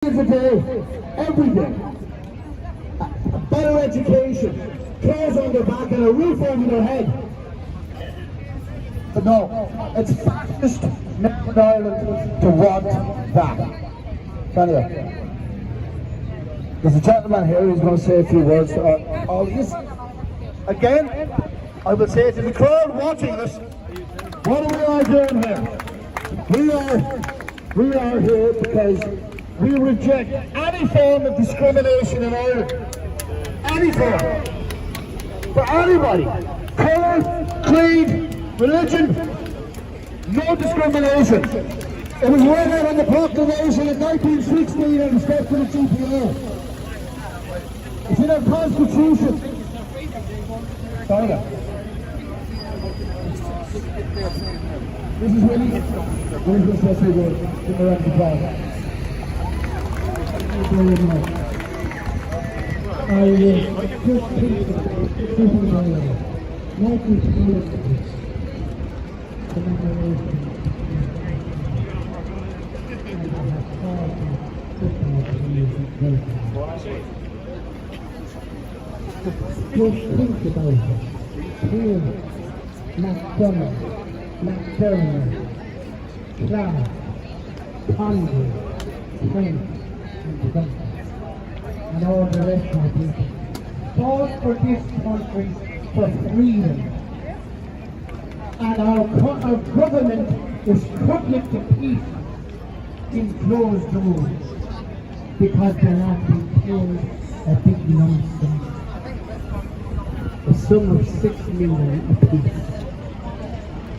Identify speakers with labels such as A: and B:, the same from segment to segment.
A: a day, every day. A better education, clothes on their back and a roof over their head. But no, it's fascist Northern Ireland to want that. Anyway, there's a gentleman here who's going to say a few words to all of this. Again, I will say to the crowd watching this, what are we all doing here? We are here because we reject any form of discrimination in Ireland. Any form. For anybody. Colour, creed, religion, no discrimination. It was written out on the proclamation in 1916 in respect to the GPO. It's in our constitution. Sorry. This is really supposed to go in the round of applause. I will just think about it. Here, McDermott, Clark, Conway, Trent, and all the rest of people fought for this country for freedom. And our government is cutting it to pieces in closed doors because they're not being paid a big lump sum. A sum of 6 million apiece.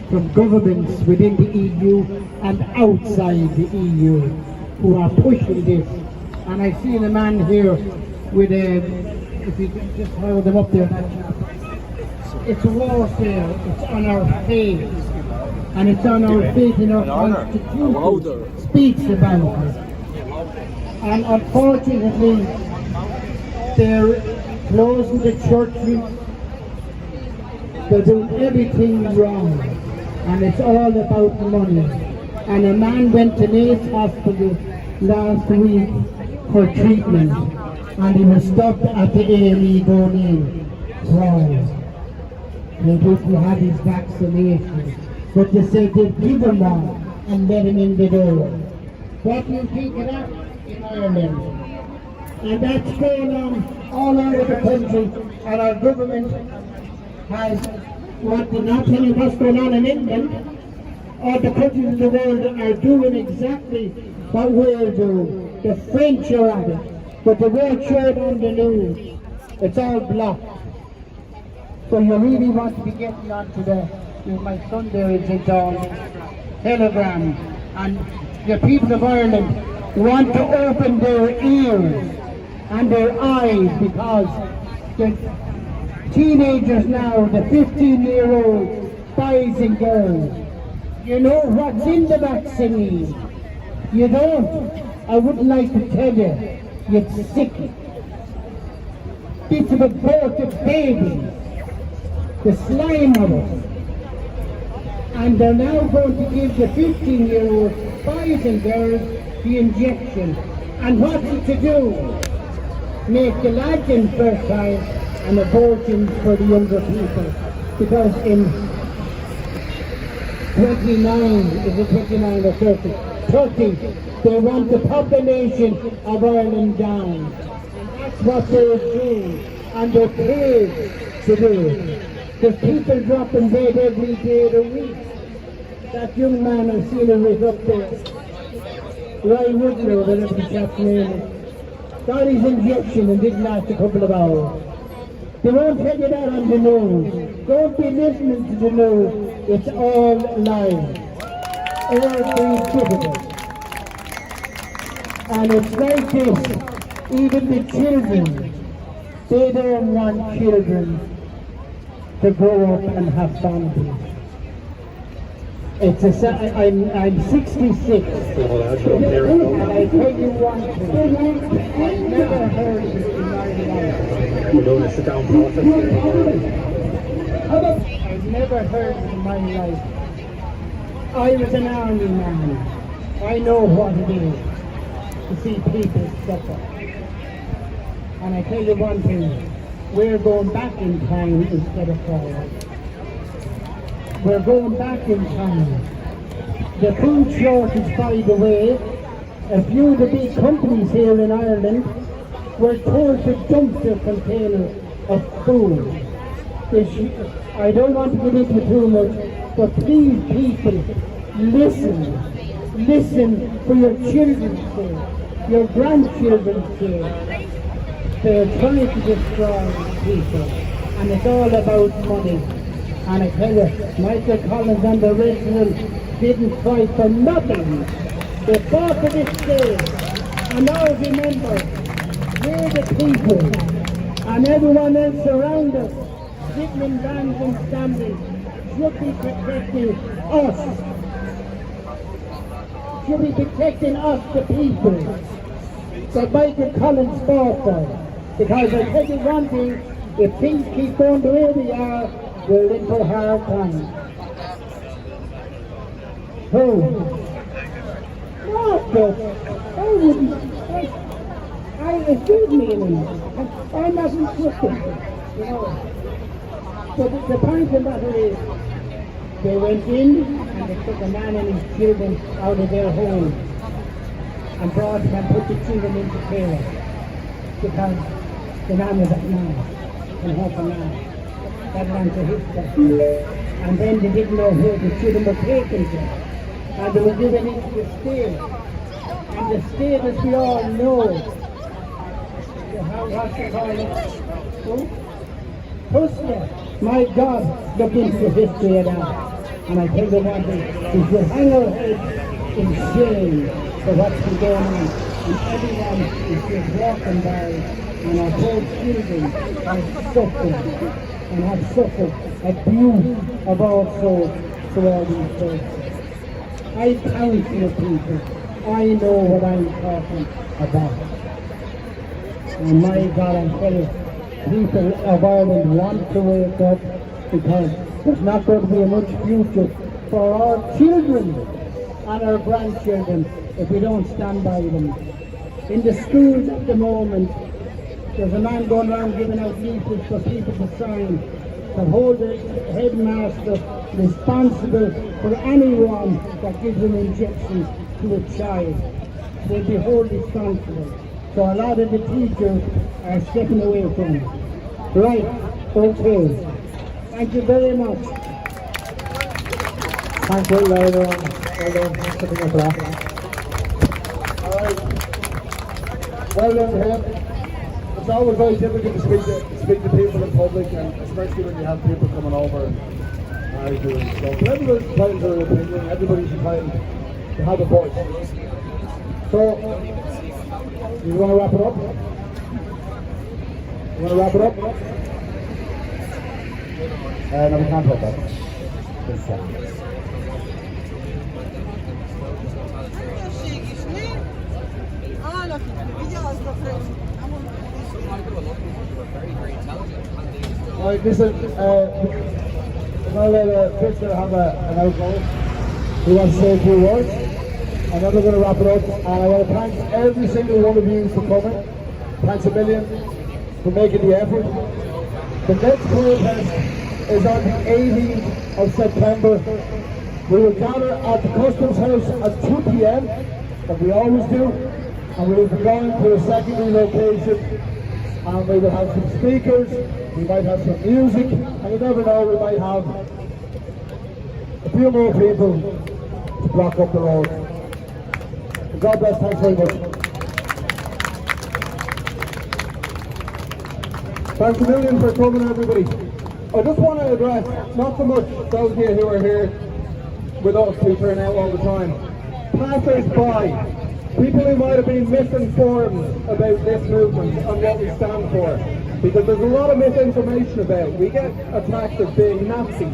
A: From governments within the EU and outside the EU who are pushing this. And I've seen a man here with a, if you can just hold them up there, it's a warfare, it's on our faith, and it's on our faith in our constitution, speaks about it. And unfortunately, they're closing the churches, they're doing everything wrong, and it's all about the money. And a man went to Nate's hospital last week for treatment, and he was stopped at the AME going in. Why? They didn't have his vaccination, but they said they'd give him one and let him in the door. What do you think of that in Ireland? And that's going on all over the country, and our government has, what they're not telling what's going on in England. All the countries in the world are doing exactly what we're doing. The French are at it, but they won't show it on the news. It's all blocked. So you really want to be getting onto my son there is on Telegram, and the people of Ireland want to open their ears and their eyes, because the teenagers now, the 15-year-old boys and girls, you know what's in the vaccine. You don't. I wouldn't like to tell you. You'd sick. Bits of aborted babies. The slime of it. And they're now going to give the 15-year-old boys and girls the injection. And what's it to do? Make the lads infertile and abortions for the younger people. Because in 29, is it 29 or 30? 30, they want the population of Ireland down. And that's what they're doing. And they're paid to do it. There's people dropping dead every day of the week. That young man I've seen him right up there, Roy Woodrow, whatever the chap's name is, got his injection and didn't last a couple of hours. They won't tell you that on the news. Don't be listening to the news. It's all lies. Every bit of it. And it's like this. Even the children, they don't want children to grow up and have families. It's I'm 66. And I tell you one thing. I've never heard of it in my life.
B: We're doing a sit-down process.
A: I've never heard in my life. I was an army man. I know what it is. to see people suffer. And I tell you one thing, we're going back in time instead of forward. We're going back in time. The food shortage, by the way, a few of the big companies here in Ireland were told to dump their container of food. I don't want to get into too much, but please people, listen for your children's sake, your grandchildren's sake. They're trying to destroy people, and it's all about money. And I tell you, Michael Collins and the original didn't fight for nothing. They fought for this day. And now remember, we're the people, and everyone else around us, sitting in vans and standing, should be protecting us. Should be protecting us, the people, that Michael Collins fought for. Because I tell you one thing, if things keep going the way they are, we're in for hard times. What the? Excuse me, I'm not insisting, you know. But the point of the matter is, they went in and they took a man and his children out of their home and brought them and put the children into care. Because the man was at man and half a man. That ran to his side. And then they didn't know who the children were taken to. And they were given into the state. And the state, as we all know, what's it called? Pussy. My God, look into the history of that. And I tell you one thing, we should hang our heads in shame for what's been going on. And everyone is just walking by, and our poor children are suffering, and have suffered abuse of all sorts to all these folks. I counsel people. I know what I'm talking about. And my God, I'm telling you, people of Ireland want to wake up, because there's not going to be much future for our children and our grandchildren if we don't stand by them. In the schools at the moment, there's a man going around giving out leaflets for people to sign, to hold the headmaster responsible for anyone that gives an injection to a child. They'll be held responsible. So a lot of the teachers are stepping away from it. Right, okay. Thank you very much.
B: Thank you, everyone. Well done. Thanks for being here. Well done to him. It's always very difficult to speak to people in public, and especially when you have people coming over and arguing. So everybody's entitled to their opinion, everybody's entitled to have a voice. So, you want to wrap it up? You want to wrap it up? No, we can't wrap that. Just a second. Alright, listen, I'll let Krista have an outgo. He wants to say a few words, and then we're going to wrap it up. And I want to thank every single one of you for coming. Thanks a million for making the effort. The next protest is on the 18th of September. We will gather at the Customs House at 2 p.m, like we always do, and we will be going to a secondary location. And we will have some speakers, we might have some music, and you never know, we might have a few more people to block up the road. God bless, thanks very much. Thanks a million for coming, everybody. I just want to address, not so much those of you who are here with us who turn out all the time, passers-by. People who might have been misinformed about this movement and what we stand for. Because there's a lot of misinformation about it. We get attacked as being Nazi,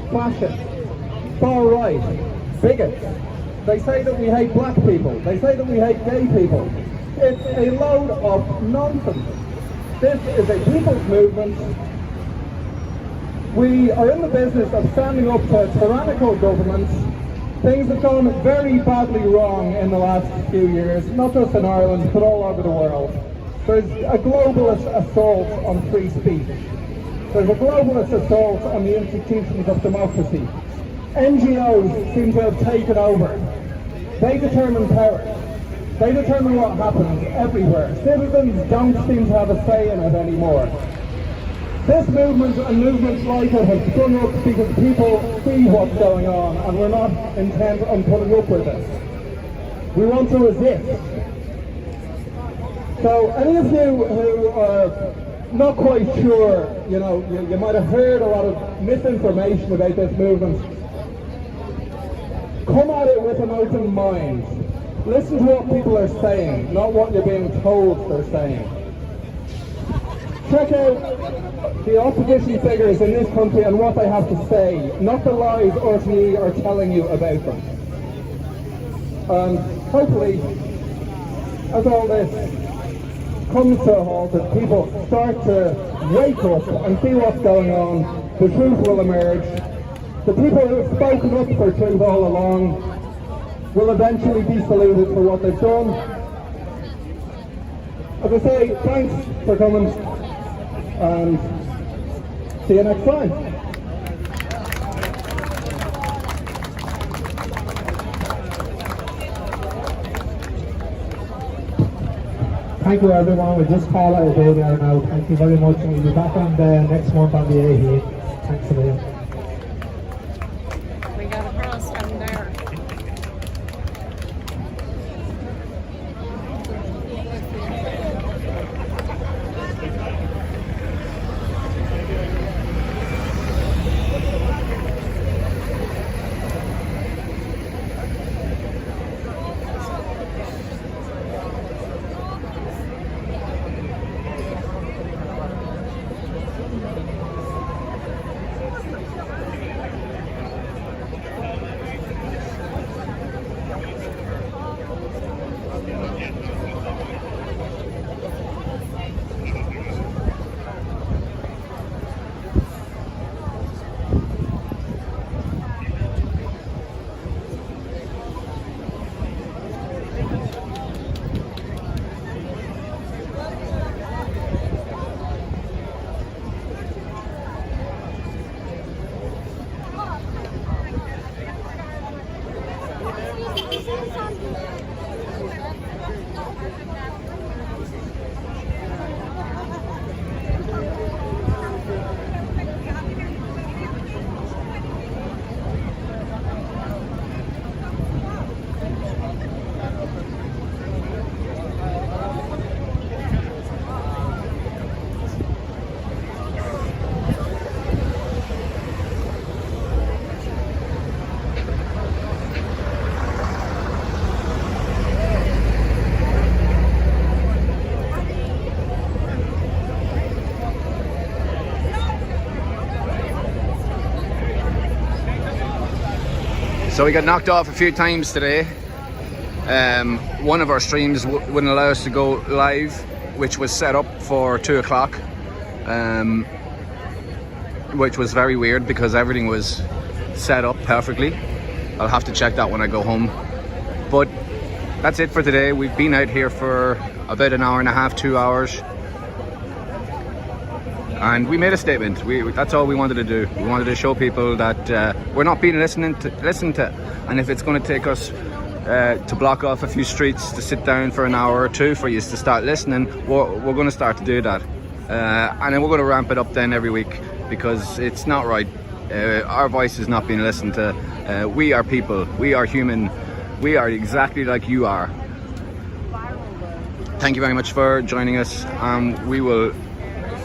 B: fascist, far right, bigots. They say that we hate black people. They say that we hate gay people. It's a load of nonsense. This is a people's movement. We are in the business of standing up to tyrannical governments Things have gone very badly wrong in the last few years, not just in Ireland, but all over the world. There's a globalist assault on free speech. There's a globalist assault on the institutions of democracy. NGOs seem to have taken over. They determine power. They determine what happens everywhere. Citizens don't seem to have a say in it anymore. This movement and movements like it have sprung up because people see what's going on and we're not intent on putting up with it. We want to resist. So any of you who are not quite sure, you might have heard a lot of misinformation about this movement, come at it with an open mind. Listen to what people are saying, not what you're being told they're saying. Check out the opposition figures in this country and what they have to say, not the lies RTE are telling you about them. And hopefully, as all this comes to a halt, as people start to wake up and see what's going on, the truth will emerge. The people who have spoken up for truth all along will eventually be saluted for what they've done. As I say, thanks for coming, and see you next time.
C: Thank you everyone, we'll just call it a day there now. Thank you very much, and we'll be back on the next month on the 18th. Thanks a million.
D: We got a cross down there.
E: So we got knocked off a few times today. One of our streams wouldn't allow us to go live, which was set up for 2 o'clock, which was very weird because everything was set up perfectly. I'll have to check that when I go home. But that's it for today. We've been out here for about an hour and a half, 2 hours. And we made a statement. That's all we wanted to do. We wanted to show people that we're not being listened to. And if it's going to take us to block off a few streets to sit down for an hour or two for you to start listening, we're going to start to do that. And then we're going to ramp it up then every week, because it's not right. Our voice is not being listened to. We are people. We are human. We are exactly like you are. Thank you very much for joining us. We will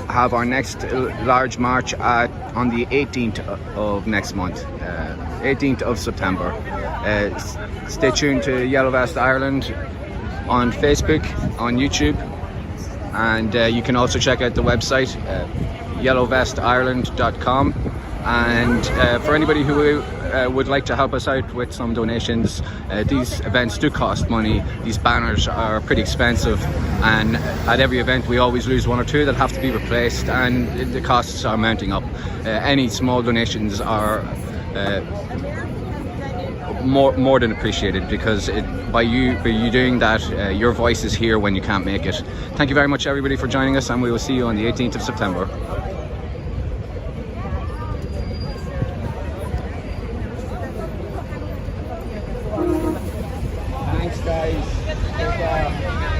E: have our next large march on the 18th of next month, 18th of September. Stay tuned to Yellow Vest Ireland on Facebook, on YouTube, and you can also check out the website yellowvestireland.com. And for anybody who would like to help us out with some donations, these events do cost money. These banners are pretty expensive, and at every event we always lose one or two that have to be replaced, and the costs are mounting up. Any small donations are more than appreciated, because by you doing that, your voice is here when you can't make it. Thank you very much, everybody, for joining us, and we will see you on the 18th of September. Thanks, guys. Take care.